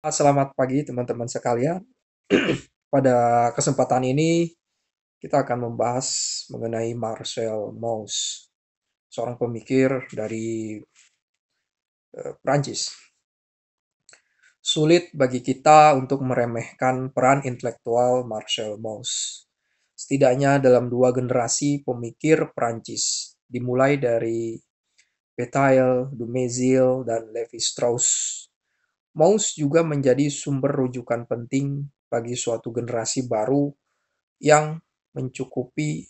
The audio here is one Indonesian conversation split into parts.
Selamat pagi teman-teman sekalian. Pada kesempatan ini kita akan membahas mengenai Marcel Mauss, seorang pemikir dari Prancis. Sulit bagi kita untuk meremehkan peran intelektual Marcel Mauss. Setidaknya dalam dua generasi pemikir Prancis, dimulai dari Bataille, Dumézil, dan Lévi-Strauss. Mauss juga menjadi sumber rujukan penting bagi suatu generasi baru yang mencakupi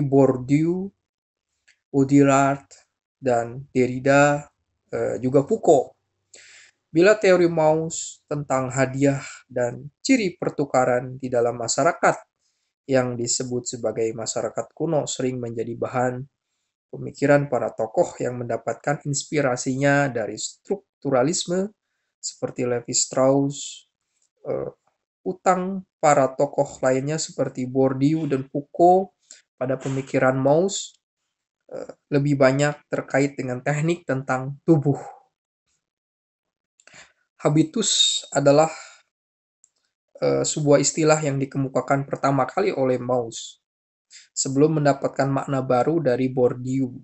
Bourdieu, Baudrillard, dan Derrida, juga Foucault. Bila teori Mauss tentang hadiah dan ciri pertukaran di dalam masyarakat yang disebut sebagai masyarakat kuno sering menjadi bahan pemikiran para tokoh yang mendapatkan inspirasinya dari strukturalisme seperti Levi-Strauss, eh, utang para tokoh lainnya seperti Bourdieu dan Foucault pada pemikiran Mauss lebih banyak terkait dengan teknik tentang tubuh. Habitus adalah sebuah istilah yang dikemukakan pertama kali oleh Mauss sebelum mendapatkan makna baru dari Bourdieu.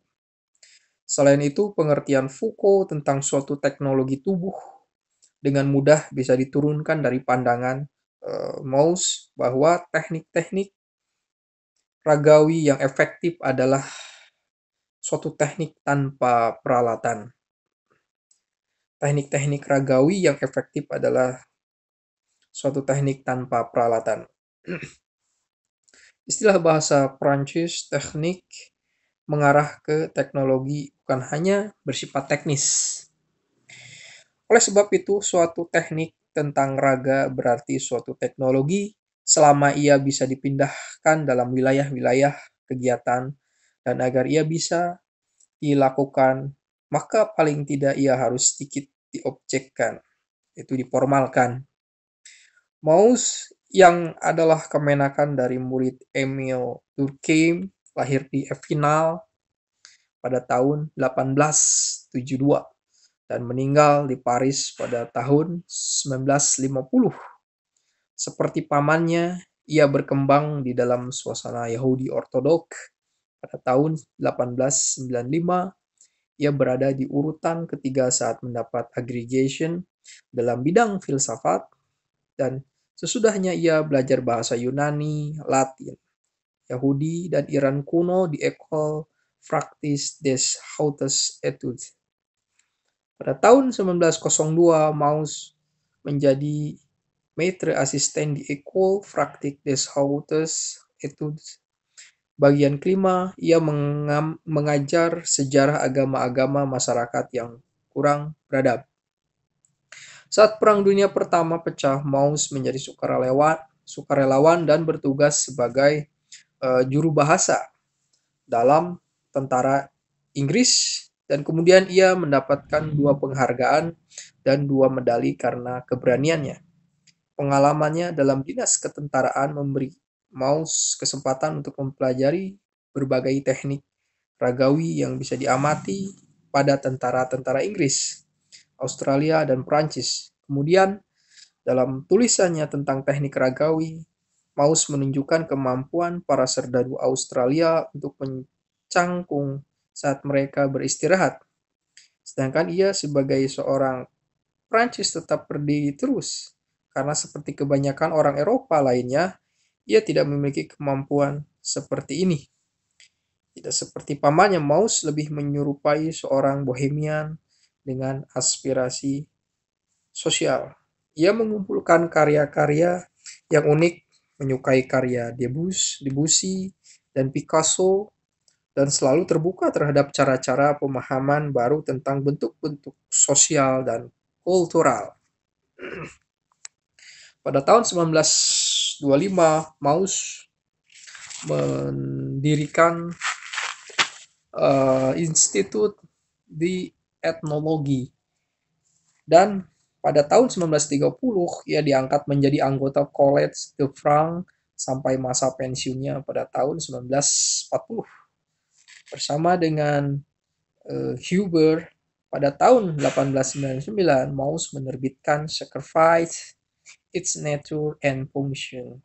Selain itu, pengertian Foucault tentang suatu teknologi tubuh dengan mudah bisa diturunkan dari pandangan Mauss bahwa teknik-teknik ragawi yang efektif adalah suatu teknik tanpa peralatan. Teknik-teknik ragawi yang efektif adalah suatu teknik tanpa peralatan. Istilah bahasa Prancis teknik mengarah ke teknologi bukan hanya bersifat teknis. Oleh sebab itu, suatu teknik tentang raga berarti suatu teknologi selama ia bisa dipindahkan dalam wilayah-wilayah kegiatan dan agar ia bisa dilakukan, maka paling tidak ia harus sedikit diobjekkan, itu diformalkan. Mauss yang adalah kemenakan dari murid Emile Durkheim lahir di Epinal pada tahun 1872 dan meninggal di Paris pada tahun 1950. Seperti pamannya, ia berkembang di dalam suasana Yahudi Ortodok. Pada tahun 1895, ia berada di urutan ketiga saat mendapat aggregation dalam bidang filsafat, dan sesudahnya ia belajar bahasa Yunani, Latin, Yahudi, dan Iran kuno di École Fractis des Hautes Études. Pada tahun 1902, Mauss menjadi Maître Assistant di École Fractique des Hautes Études. Bagian kelima, ia mengajar sejarah agama-agama masyarakat yang kurang beradab. Saat Perang Dunia Pertama pecah, Mauss menjadi sukarelawan dan bertugas sebagai juru bahasa dalam tentara Inggris, dan kemudian ia mendapatkan 2 penghargaan dan 2 medali karena keberaniannya. Pengalamannya dalam dinas ketentaraan memberi Mauss kesempatan untuk mempelajari berbagai teknik ragawi yang bisa diamati pada tentara-tentara Inggris, Australia, dan Prancis. Kemudian, dalam tulisannya tentang teknik ragawi, Mauss menunjukkan kemampuan para serdadu Australia untuk mencangkung saat mereka beristirahat, sedangkan ia sebagai seorang Prancis tetap berdiri terus, karena seperti kebanyakan orang Eropa lainnya, ia tidak memiliki kemampuan seperti ini. Tidak seperti pamannya, Mauss lebih menyerupai seorang bohemian dengan aspirasi sosial. Ia mengumpulkan karya-karya yang unik, menyukai karya Debussy, dan Picasso, dan selalu terbuka terhadap cara-cara pemahaman baru tentang bentuk-bentuk sosial dan kultural. Pada tahun 1925, Mauss mendirikan institut di etnologi, dan pada tahun 1930 ia diangkat menjadi anggota Collège de France sampai masa pensiunnya pada tahun 1940 bersama dengan Huber. Pada tahun 1899, Mauss menerbitkan Sacrifice, Its Nature and Function.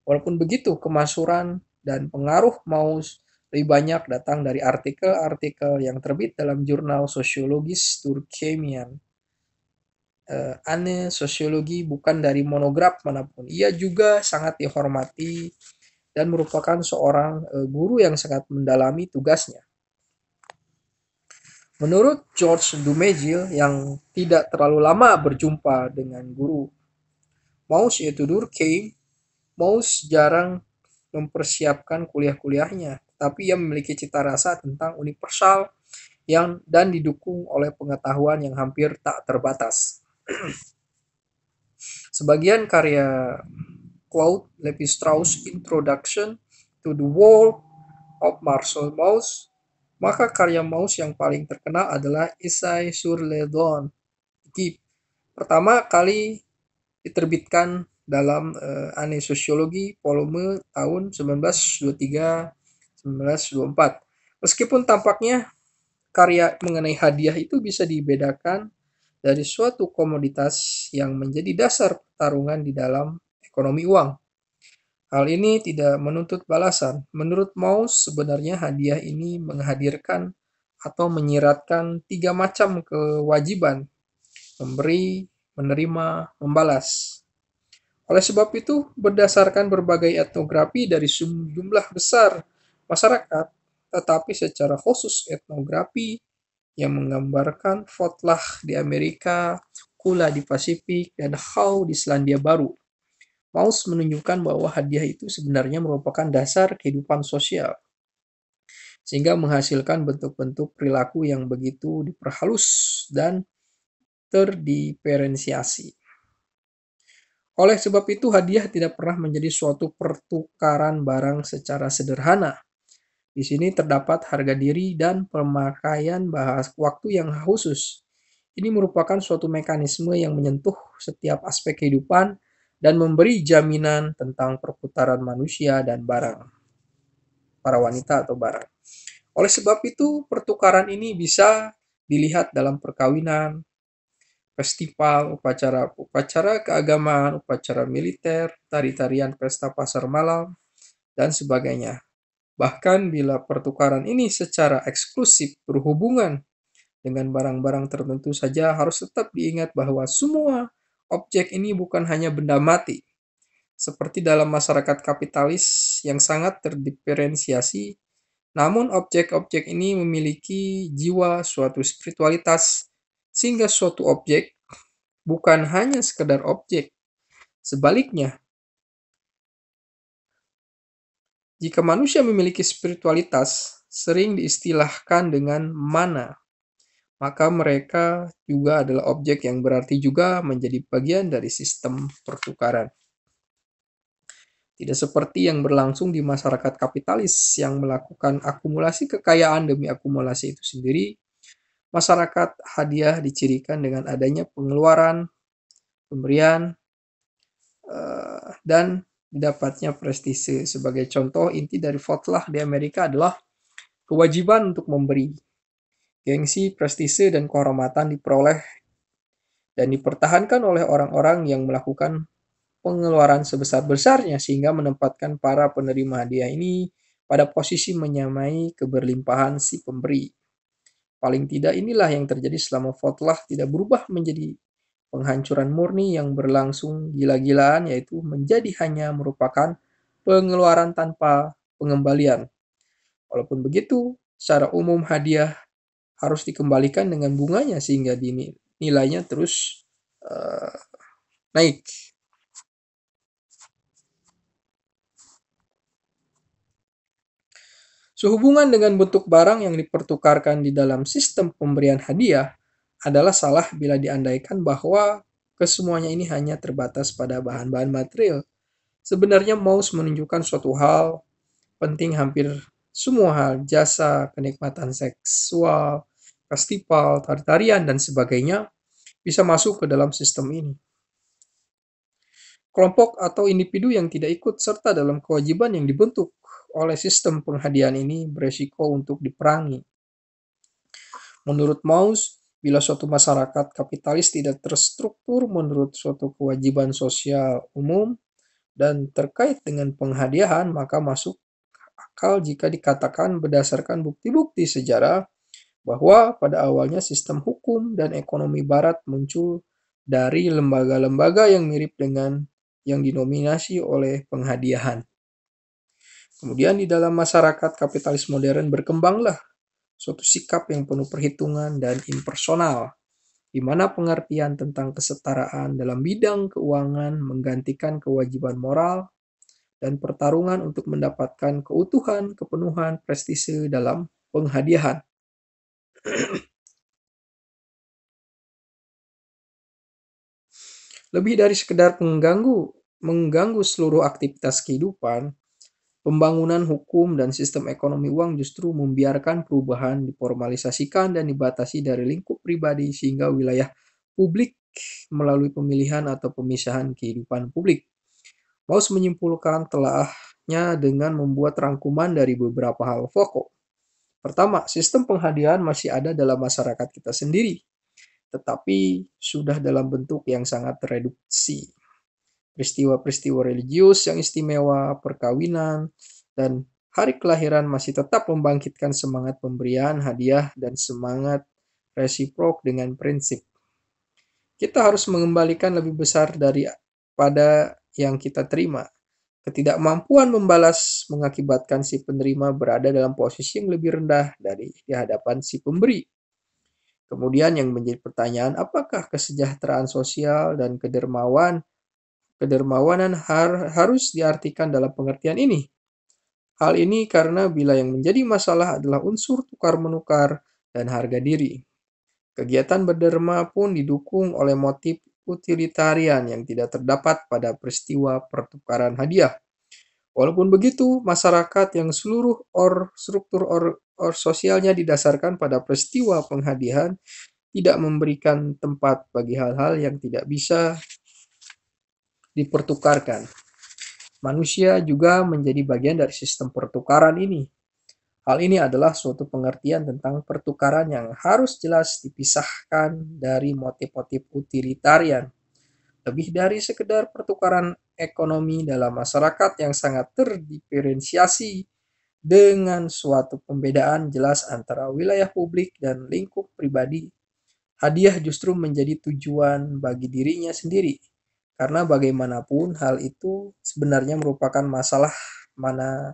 Walaupun begitu, kemasyhuran dan pengaruh Mauss lebih banyak datang dari artikel-artikel yang terbit dalam jurnal sosiologis Durkheimian. Aneh sosiologi bukan dari monograf manapun. Ia juga sangat dihormati dan merupakan seorang guru yang sangat mendalami tugasnya. Menurut George Dumézil yang tidak terlalu lama berjumpa dengan guru Mauss yaitu Durkheim, Mauss jarang mempersiapkan kuliah-kuliahnya, tapi ia memiliki cita rasa tentang universal dan didukung oleh pengetahuan yang hampir tak terbatas. Sebagian karya Claude Lévi-Strauss Introduction to the World of Marcel Mauss, maka karya Mauss yang paling terkenal adalah Essai sur le Don Type. Pertama kali diterbitkan dalam Année Sociologie volume tahun 1923-1924. Meskipun tampaknya karya mengenai hadiah itu bisa dibedakan dari suatu komoditas yang menjadi dasar pertarungan di dalam ekonomi uang. Hal ini tidak menuntut balasan. Menurut Mauss, sebenarnya hadiah ini menghadirkan atau menyiratkan 3 macam kewajiban: memberi, menerima, membalas. Oleh sebab itu, berdasarkan berbagai etnografi dari sejumlah besar masyarakat, tetapi secara khusus etnografi yang menggambarkan Fotlah di Amerika, Kula di Pasifik, dan Howe di Selandia Baru, Mauss menunjukkan bahwa hadiah itu sebenarnya merupakan dasar kehidupan sosial, sehingga menghasilkan bentuk-bentuk perilaku yang begitu diperhalus dan terdiferensiasi. Oleh sebab itu, hadiah tidak pernah menjadi suatu pertukaran barang secara sederhana. Di sini terdapat harga diri dan pemakaian bahas waktu yang khusus. Ini merupakan suatu mekanisme yang menyentuh setiap aspek kehidupan dan memberi jaminan tentang perputaran manusia dan barang, para wanita atau barang. Oleh sebab itu, pertukaran ini bisa dilihat dalam perkawinan, festival, upacara keagamaan, upacara militer, tari-tarian pesta pasar malam, dan sebagainya. Bahkan bila pertukaran ini secara eksklusif berhubungan dengan barang-barang tertentu saja, harus tetap diingat bahwa semua objek ini bukan hanya benda mati. Seperti dalam masyarakat kapitalis yang sangat terdiferensiasi, namun objek-objek ini memiliki jiwa suatu spiritualitas, sehingga suatu objek bukan hanya sekedar objek. Sebaliknya, jika manusia memiliki spiritualitas, sering diistilahkan dengan mana, maka mereka juga adalah objek yang berarti juga menjadi bagian dari sistem pertukaran. Tidak seperti yang berlangsung di masyarakat kapitalis yang melakukan akumulasi kekayaan demi akumulasi itu sendiri. Masyarakat hadiah dicirikan dengan adanya pengeluaran, pemberian, dan didapatnya prestise. Sebagai contoh, inti dari Fotlah di Amerika adalah kewajiban untuk memberi. Gengsi, prestise, dan kehormatan diperoleh dan dipertahankan oleh orang-orang yang melakukan pengeluaran sebesar-besarnya, sehingga menempatkan para penerima hadiah ini pada posisi menyamai keberlimpahan si pemberi. Paling tidak inilah yang terjadi selama Fotlah tidak berubah menjadi penghancuran murni yang berlangsung gila-gilaan, yaitu menjadi hanya merupakan pengeluaran tanpa pengembalian. Walaupun begitu, secara umum hadiah harus dikembalikan dengan bunganya sehingga nilainya terus naik. Sehubungan dengan bentuk barang yang dipertukarkan di dalam sistem pemberian hadiah adalah salah bila diandaikan bahwa kesemuanya ini hanya terbatas pada bahan-bahan material. Sebenarnya Mauss menunjukkan suatu hal penting: hampir semua hal, jasa, kenikmatan seksual, festival, tari-tarian, dan sebagainya bisa masuk ke dalam sistem ini. Kelompok atau individu yang tidak ikut serta dalam kewajiban yang dibentuk oleh sistem penghadiahan ini beresiko untuk diperangi. Menurut Mauss, Bila suatu masyarakat kapitalis tidak terstruktur menurut suatu kewajiban sosial umum dan terkait dengan penghadiahan, maka masuk akal jika dikatakan berdasarkan bukti-bukti sejarah bahwa pada awalnya sistem hukum dan ekonomi barat muncul dari lembaga-lembaga yang mirip dengan yang dinominasi oleh penghadiahan. Kemudian di dalam masyarakat kapitalis modern berkembanglah suatu sikap yang penuh perhitungan dan impersonal, di mana pengertian tentang kesetaraan dalam bidang keuangan menggantikan kewajiban moral dan pertarungan untuk mendapatkan keutuhan, kepenuhan, prestise dalam penghadiahan. Lebih dari sekedar mengganggu seluruh aktivitas kehidupan, pembangunan hukum dan sistem ekonomi uang justru membiarkan perubahan diformalisasikan dan dibatasi dari lingkup pribadi sehingga wilayah publik melalui pemilihan atau pemisahan kehidupan publik. Paus menyimpulkan telahnya dengan membuat rangkuman dari beberapa hal pokok. Pertama, sistem penghadiahan masih ada dalam masyarakat kita sendiri, tetapi sudah dalam bentuk yang sangat reduksi. Peristiwa-peristiwa religius yang istimewa, perkawinan, dan hari kelahiran masih tetap membangkitkan semangat pemberian hadiah dan semangat resiprok dengan prinsip. Kita harus mengembalikan lebih besar daripada yang kita terima. Ketidakmampuan membalas mengakibatkan si penerima berada dalam posisi yang lebih rendah dari di hadapan si pemberi. Kemudian yang menjadi pertanyaan, apakah kesejahteraan sosial dan kedermawanan harus diartikan dalam pengertian ini? Hal ini karena bila yang menjadi masalah adalah unsur tukar-menukar dan harga diri. Kegiatan berderma pun didukung oleh motif utilitarian yang tidak terdapat pada peristiwa pertukaran hadiah. Walaupun begitu, masyarakat yang seluruh struktur sosialnya didasarkan pada peristiwa penghadiahan tidak memberikan tempat bagi hal-hal yang tidak bisa dipertukarkan. Manusia juga menjadi bagian dari sistem pertukaran ini. Hal ini adalah suatu pengertian tentang pertukaran yang harus jelas dipisahkan dari motif-motif utilitarian. Lebih dari sekedar pertukaran ekonomi dalam masyarakat yang sangat terdiferensiasi dengan suatu pembedaan jelas antara wilayah publik dan lingkup pribadi. Hadiah justru menjadi tujuan bagi dirinya sendiri, karena bagaimanapun hal itu sebenarnya merupakan mana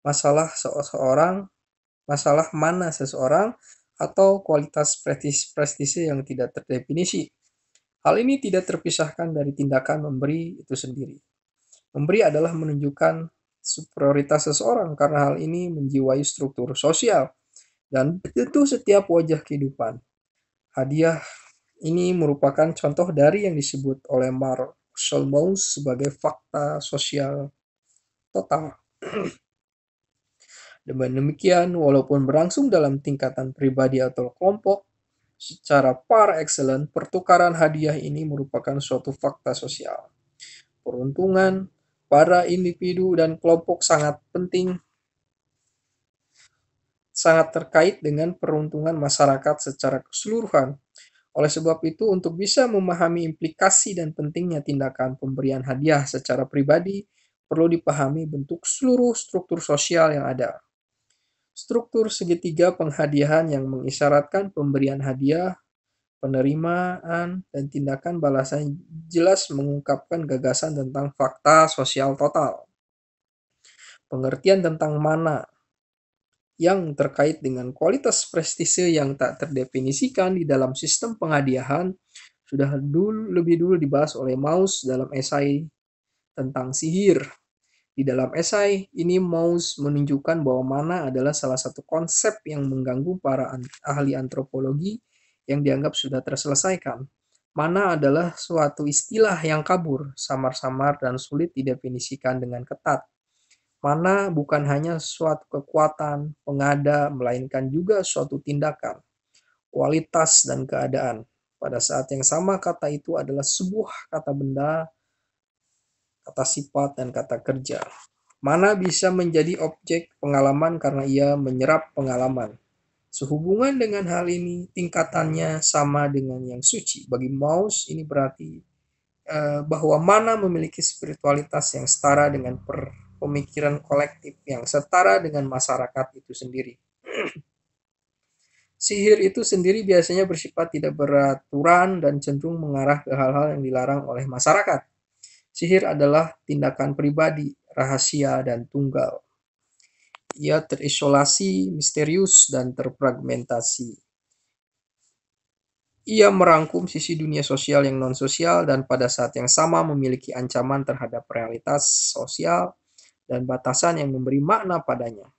masalah seseorang, masalah mana seseorang atau kualitas prestise yang tidak terdefinisi. Hal ini tidak terpisahkan dari tindakan memberi itu sendiri. Memberi adalah menunjukkan superioritas seseorang karena hal ini menjiwai struktur sosial dan tentu setiap wajah kehidupan. Hadiah ini merupakan contoh dari yang disebut oleh Marshall Mouse sebagai fakta sosial total. Dengan demikian, walaupun berlangsung dalam tingkatan pribadi atau kelompok, secara par excellence, pertukaran hadiah ini merupakan suatu fakta sosial. Peruntungan para individu dan kelompok sangat penting, sangat terkait dengan peruntungan masyarakat secara keseluruhan. Oleh sebab itu, untuk bisa memahami implikasi dan pentingnya tindakan pemberian hadiah secara pribadi, perlu dipahami bentuk seluruh struktur sosial yang ada. Struktur segitiga penghadiahan yang mengisyaratkan pemberian hadiah, penerimaan, dan tindakan balasan jelas mengungkapkan gagasan tentang fakta sosial total. Pengertian tentang mana yang terkait dengan kualitas prestise yang tak terdefinisikan di dalam sistem penghadiahan sudah lebih dulu dibahas oleh Mauss dalam esai tentang sihir. Di dalam esai ini Mauss menunjukkan bahwa mana adalah salah satu konsep yang mengganggu para ahli antropologi yang dianggap sudah terselesaikan. Mana adalah suatu istilah yang kabur, samar-samar dan sulit didefinisikan dengan ketat. Mana bukan hanya suatu kekuatan, pengada, melainkan juga suatu tindakan, kualitas, dan keadaan. Pada saat yang sama kata itu adalah sebuah kata benda, kata sifat, dan kata kerja. Mana bisa menjadi objek pengalaman karena ia menyerap pengalaman. Sehubungan dengan hal ini, tingkatannya sama dengan yang suci. Bagi Maus, ini berarti bahwa mana memiliki spiritualitas yang setara dengan pemikiran kolektif yang setara dengan masyarakat itu sendiri. Sihir itu sendiri biasanya bersifat tidak beraturan dan cenderung mengarah ke hal-hal yang dilarang oleh masyarakat. Sihir adalah tindakan pribadi, rahasia, dan tunggal. Ia terisolasi, misterius, dan terfragmentasi. Ia merangkum sisi dunia sosial yang non-sosial dan pada saat yang sama memiliki ancaman terhadap realitas sosial dan batasan yang memberi makna padanya.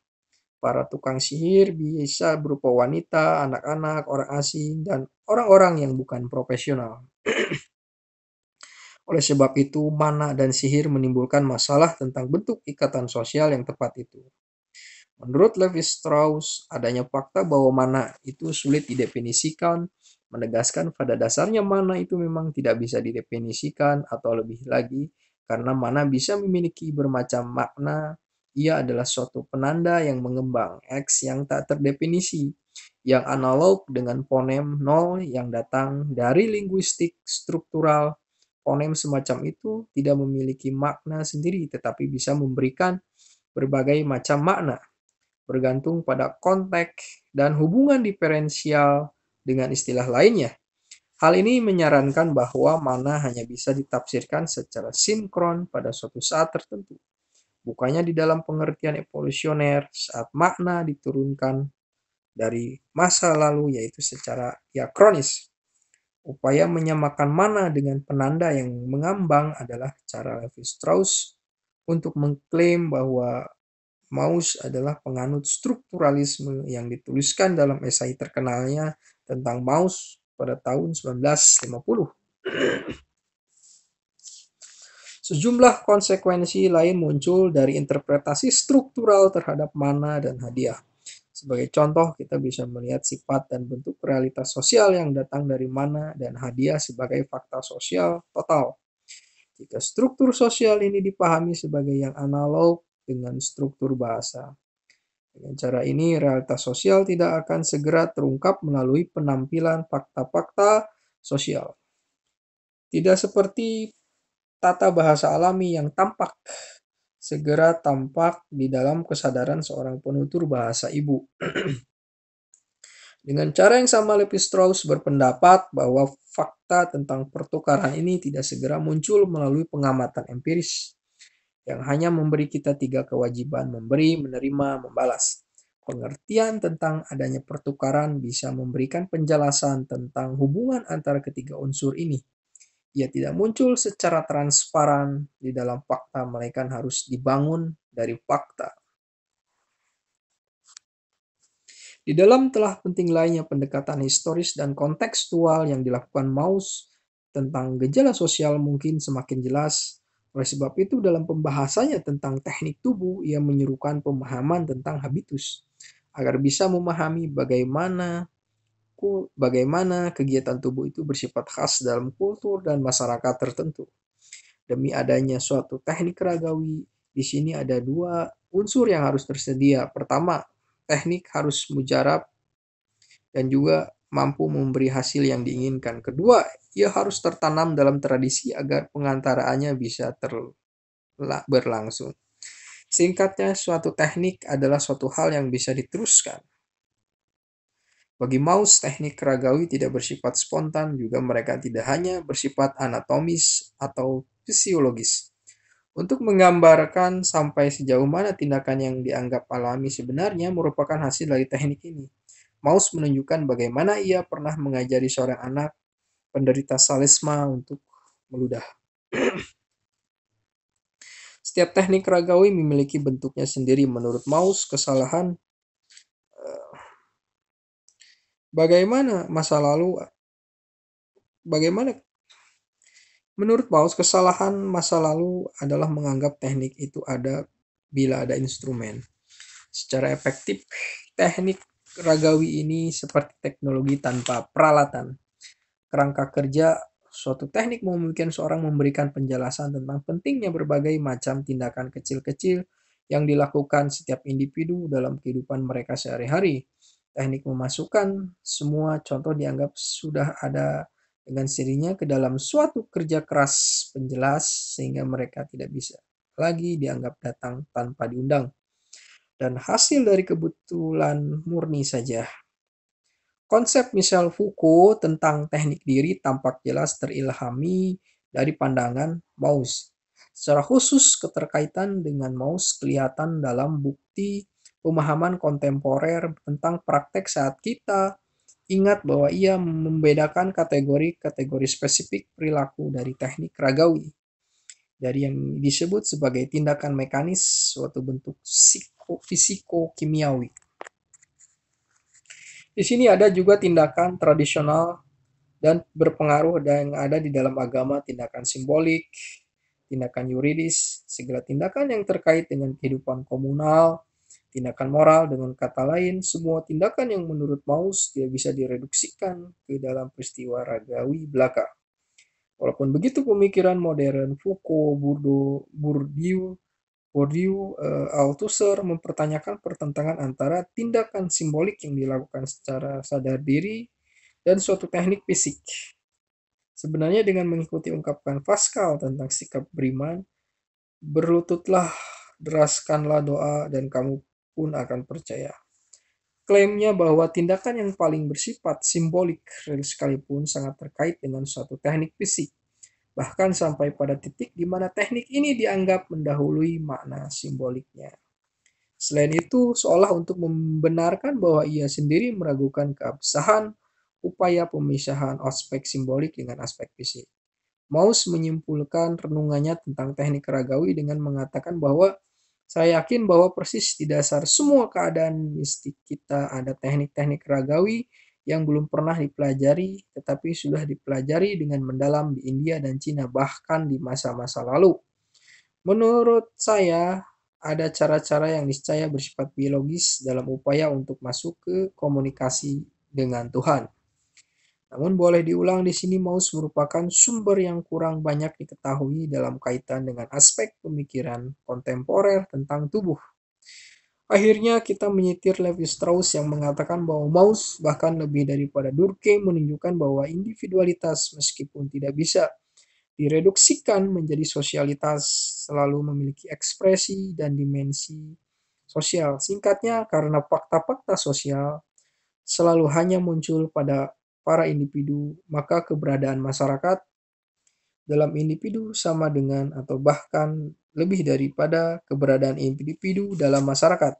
Para tukang sihir bisa berupa wanita, anak-anak, orang asing, dan orang-orang yang bukan profesional. Oleh sebab itu, mana dan sihir menimbulkan masalah tentang bentuk ikatan sosial yang tepat itu. Menurut Levi-Strauss, adanya fakta bahwa mana itu sulit didefinisikan, menegaskan pada dasarnya mana itu memang tidak bisa didefinisikan atau lebih lagi, karena mana bisa memiliki bermacam makna, ia adalah suatu penanda yang mengembang, X yang tak terdefinisi, yang analog dengan fonem nol yang datang dari linguistik struktural. Fonem semacam itu tidak memiliki makna sendiri tetapi bisa memberikan berbagai macam makna bergantung pada konteks dan hubungan diferensial dengan istilah lainnya. Hal ini menyarankan bahwa mana hanya bisa ditafsirkan secara sinkron pada suatu saat tertentu. Bukannya di dalam pengertian evolusioner saat makna diturunkan dari masa lalu yaitu secara diakronis. Upaya menyamakan mana dengan penanda yang mengambang adalah cara Levi-Strauss untuk mengklaim bahwa Mauss adalah penganut strukturalisme yang dituliskan dalam esai terkenalnya tentang Mauss pada tahun 1950. Sejumlah konsekuensi lain muncul dari interpretasi struktural terhadap mana dan hadiah. Sebagai contoh, kita bisa melihat sifat dan bentuk realitas sosial yang datang dari mana dan hadiah sebagai fakta sosial total. Jika struktur sosial ini dipahami sebagai yang analog dengan struktur bahasa. Dengan cara ini, realitas sosial tidak akan segera terungkap melalui penampilan fakta-fakta sosial. Tidak seperti tata bahasa alami yang segera tampak di dalam kesadaran seorang penutur bahasa ibu. Dengan cara yang sama, Levi-Strauss berpendapat bahwa fakta tentang pertukaran ini tidak segera muncul melalui pengamatan empiris yang hanya memberi kita 3 kewajiban: memberi, menerima, membalas. Pengertian tentang adanya pertukaran bisa memberikan penjelasan tentang hubungan antara ketiga unsur ini. Ia tidak muncul secara transparan di dalam fakta, melainkan harus dibangun dari fakta. Di dalam telah penting lainnya pendekatan historis dan kontekstual yang dilakukan Mauss tentang gejala sosial mungkin semakin jelas. Oleh sebab itu, dalam pembahasannya tentang teknik tubuh, ia menyerukan pemahaman tentang habitus, agar bisa memahami bagaimana kegiatan tubuh itu bersifat khas dalam kultur dan masyarakat tertentu. Demi adanya suatu teknik ragawi, di sini ada 2 unsur yang harus tersedia. Pertama, teknik harus mujarab dan juga mampu memberi hasil yang diinginkan. Kedua, ia harus tertanam dalam tradisi agar pengantaraannya bisa berlangsung. Singkatnya, suatu teknik adalah suatu hal yang bisa diteruskan. Bagi Mauss, teknik ragawi tidak bersifat spontan, juga mereka tidak hanya bersifat anatomis atau fisiologis. Untuk menggambarkan sampai sejauh mana tindakan yang dianggap alami sebenarnya merupakan hasil dari teknik ini. Mauss menunjukkan bagaimana ia pernah mengajari seorang anak penderita salesma untuk meludah. Setiap teknik ragawi memiliki bentuknya sendiri. Menurut Mauss, bagaimana menurut Mauss, kesalahan masa lalu adalah menganggap teknik itu ada bila ada instrumen. Secara efektif, teknik ragawi ini seperti teknologi tanpa peralatan. Kerangka kerja suatu teknik memungkinkan seorang memberikan penjelasan tentang pentingnya berbagai macam tindakan kecil-kecil yang dilakukan setiap individu dalam kehidupan mereka sehari-hari. Teknik memasukkan semua contoh dianggap sudah ada dengan sendirinya ke dalam suatu kerja keras penjelas sehingga mereka tidak bisa lagi dianggap datang tanpa diundang dan hasil dari kebetulan murni saja. Konsep Michel Foucault tentang teknik diri tampak jelas terilhami dari pandangan Mauss. Secara khusus, keterkaitan dengan Mauss kelihatan dalam bukti pemahaman kontemporer tentang praktek saat kita ingat bahwa ia membedakan kategori-kategori spesifik perilaku dari teknik ragawi, dari yang disebut sebagai tindakan mekanis, suatu bentuk fisiko-kimiawi. Di sini ada juga tindakan tradisional dan berpengaruh dan yang ada di dalam agama, tindakan simbolik, tindakan yuridis, segala tindakan yang terkait dengan kehidupan komunal, tindakan moral, dengan kata lain, semua tindakan yang menurut Mauss tidak bisa direduksikan ke dalam peristiwa ragawi belaka. Walaupun begitu, pemikiran modern Foucault, Bourdieu, Althusser mempertanyakan pertentangan antara tindakan simbolik yang dilakukan secara sadar diri dan suatu teknik fisik. Sebenarnya dengan mengikuti ungkapan Pascal tentang sikap beriman, berlututlah, deraskanlah doa, dan kamu pun akan percaya. Klaimnya bahwa tindakan yang paling bersifat simbolik sekalipun sangat terkait dengan suatu teknik fisik, bahkan sampai pada titik di mana teknik ini dianggap mendahului makna simboliknya. Selain itu, seolah untuk membenarkan bahwa ia sendiri meragukan keabsahan upaya pemisahan aspek simbolik dengan aspek fisik. Mauss menyimpulkan renungannya tentang teknik ragawi dengan mengatakan bahwa saya yakin bahwa persis di dasar semua keadaan mistik kita ada teknik-teknik ragawi yang belum pernah dipelajari, tetapi sudah dipelajari dengan mendalam di India dan Cina, bahkan di masa-masa lalu. Menurut saya, ada cara-cara yang niscaya bersifat biologis dalam upaya untuk masuk ke komunikasi dengan Tuhan. Namun boleh diulang di sini, Mauss merupakan sumber yang kurang banyak diketahui dalam kaitan dengan aspek pemikiran kontemporer tentang tubuh. Akhirnya kita menyitir Levi-Strauss yang mengatakan bahwa Mauss, bahkan lebih daripada Durkheim, menunjukkan bahwa individualitas meskipun tidak bisa direduksikan menjadi sosialitas selalu memiliki ekspresi dan dimensi sosial. Singkatnya, karena fakta-fakta sosial selalu hanya muncul pada para individu, maka keberadaan masyarakat dalam individu sama dengan atau bahkan lebih daripada keberadaan individu dalam masyarakat.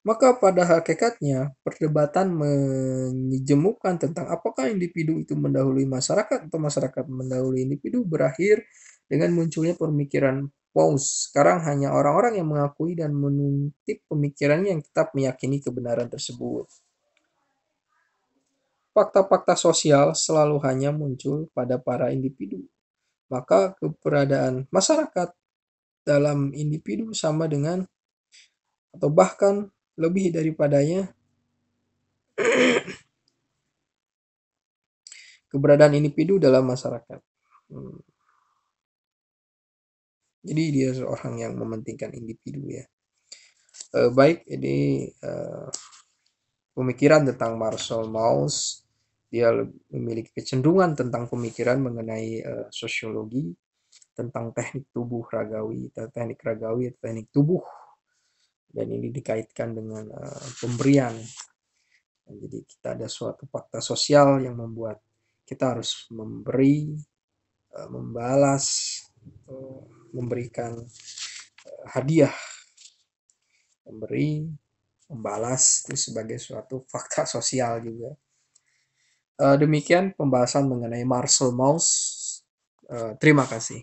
Maka pada hakikatnya, perdebatan menjemukkan tentang apakah individu itu mendahului masyarakat atau masyarakat mendahului individu berakhir dengan munculnya pemikiran Paus. Sekarang hanya orang-orang yang mengakui dan menutip pemikirannya yang tetap meyakini kebenaran tersebut. Fakta-fakta sosial selalu hanya muncul pada para individu. Maka keberadaan masyarakat dalam individu sama dengan atau bahkan lebih daripadanya keberadaan individu dalam masyarakat. Hmm. Jadi dia seorang yang mementingkan individu ya. Baik, ini pemikiran tentang Marcel Mauss. Dia memiliki kecenderungan tentang pemikiran mengenai sosiologi, tentang teknik tubuh ragawi, teknik ragawi, teknik tubuh, dan ini dikaitkan dengan pemberian. Dan jadi kita ada suatu fakta sosial yang membuat kita harus memberi, membalas, memberikan hadiah, memberi, membalas itu sebagai suatu fakta sosial juga. Demikian pembahasan mengenai Marcel Mauss. Terima kasih.